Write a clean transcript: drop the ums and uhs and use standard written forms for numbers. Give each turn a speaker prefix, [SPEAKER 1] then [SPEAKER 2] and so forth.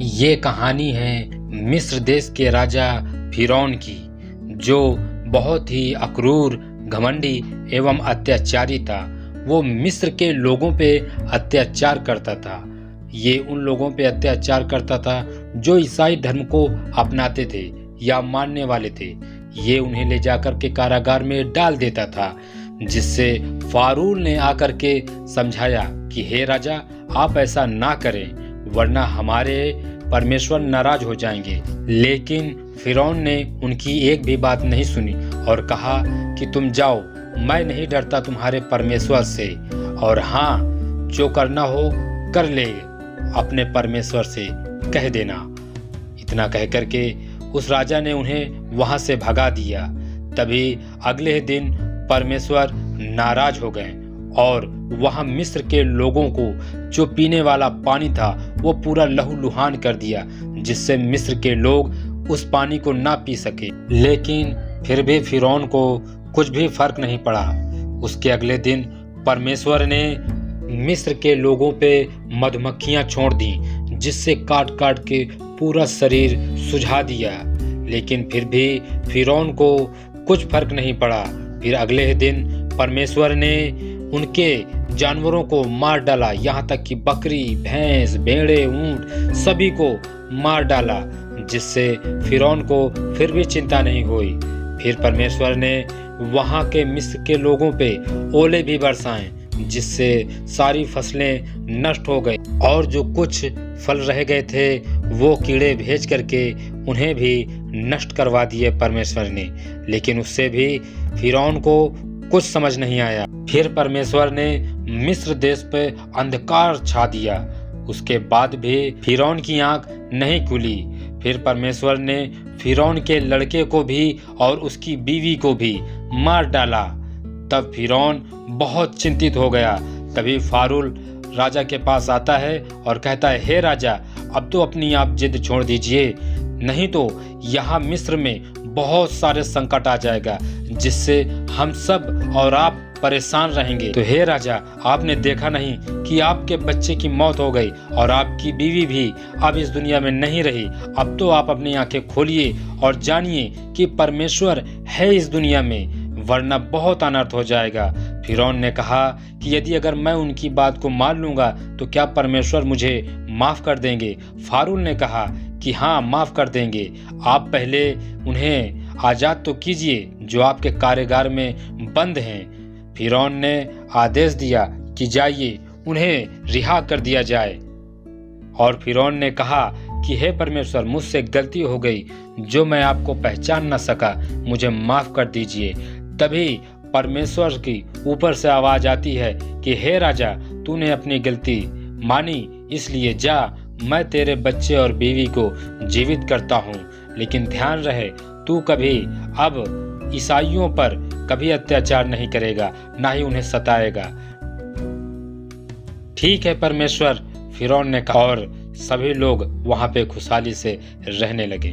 [SPEAKER 1] ये कहानी है मिस्र देश के राजा फिरौन की, जो बहुत ही अक्रूर, घमंडी एवं अत्याचारी था। वो मिस्र के लोगों पे अत्याचार करता था। ये उन लोगों पे अत्याचार करता था जो ईसाई धर्म को अपनाते थे या मानने वाले थे। ये उन्हें ले जाकर के कारागार में डाल देता था, जिससे फारूल ने आकर के समझाया कि हे राजा, आप ऐसा ना करें वरना हमारे परमेश्वर नाराज हो जाएंगे। लेकिन फिरौन ने उनकी एक भी बात नहीं सुनी और कहा कि तुम जाओ, मैं नहीं डरता तुम्हारे परमेश्वर से, और हाँ, जो करना हो कर ले, अपने परमेश्वर से कह देना। इतना कह करके उस राजा ने उन्हें वहां से भगा दिया। तभी अगले दिन परमेश्वर नाराज हो गए और वहां मिस्र के लोगों को जो पीने वाला पानी था वो पूरा लहूलुहान कर दिया, जिससे मिस्र के लोग उस पानी को ना पी सके। लेकिन फिर भी फिरौन को कुछ भी फर्क नहीं पड़ा। उसके अगले दिन परमेश्वर ने मिस्र के लोगों पे मधुमक्खियां छोड़ दी, जिससे काट काट के पूरा शरीर सुझा दिया। लेकिन फिर भी फिरौन को कुछ फर्क नहीं पड़ा। फिर अगले दिन परमेश्वर ने उनके जानवरों को मार डाला, यहाँ तक कि बकरी, भैंस, भेड़े, ऊंट सभी को मार डाला, जिससे फिरौन को फिर भी चिंता नहीं हुई। फिर परमेश्वर ने वहाँ के मिस्र के लोगों पे ओले भी बरसाए, जिससे सारी फसलें नष्ट हो गई, और जो कुछ फल रह गए थे वो कीड़े भेज करके उन्हें भी नष्ट करवा दिए परमेश्वर ने। लेकिन उससे भी फिरौन को कुछ समझ नहीं आया। फिर परमेश्वर ने मिस्र देश पे अंधकार छा दिया। उसके बाद भी फिरौन की आंख नहीं खुली। फिर परमेश्वर ने फिरौन के लड़के को भी और उसकी बीवी को भी मार डाला। तब फिरौन बहुत चिंतित हो गया। तभी फारूल राजा के पास आता है और कहता है, हे राजा, अब तो अपनी आप जिद छोड़ दीजिए, नहीं तो यहाँ मिस्र में बहुत सारे संकट आ जाएगा, जिससे हम सब और आप परेशान रहेंगे। तो हे राजा, आपने देखा नहीं कि आपके बच्चे की मौत हो गई और आपकी बीवी भी अब इस दुनिया में नहीं रही। अब तो आप अपनी आंखें खोलिए और जानिए कि परमेश्वर है इस दुनिया में, वरना बहुत अनर्थ हो जाएगा। फिरौन ने कहा कि यदि अगर मैं उनकी बात को मान लूंगा तो क्या परमेश्वर मुझे माफ कर देंगे? फारूल ने कहा कि हाँ, माफ कर देंगे। आप पहले उन्हें आजाद तो कीजिए जो आपके कारागार में बंद हैं। फिरौन ने आदेश दिया कि जाइए, उन्हें रिहा कर दिया जाए। और फिरौन ने कहा कि हे परमेश्वर, मुझसे गलती हो गई, जो मैं आपको पहचान न सका, मुझे माफ कर दीजिए। तभी परमेश्वर की ऊपर से आवाज आती है कि हे राजा, तूने अपनी गलती मानी, इसलिए जा, मैं तेरे बच्चे और बीवी को जीवित करता हूँ। लेकिन ध्यान रहे, तू कभी अब ईसाइयों पर कभी अत्याचार नहीं करेगा, ना ही उन्हें सताएगा। ठीक है परमेश्वर, फिरौन ने कहा, और सभी लोग वहां पे खुशहाली से रहने लगे।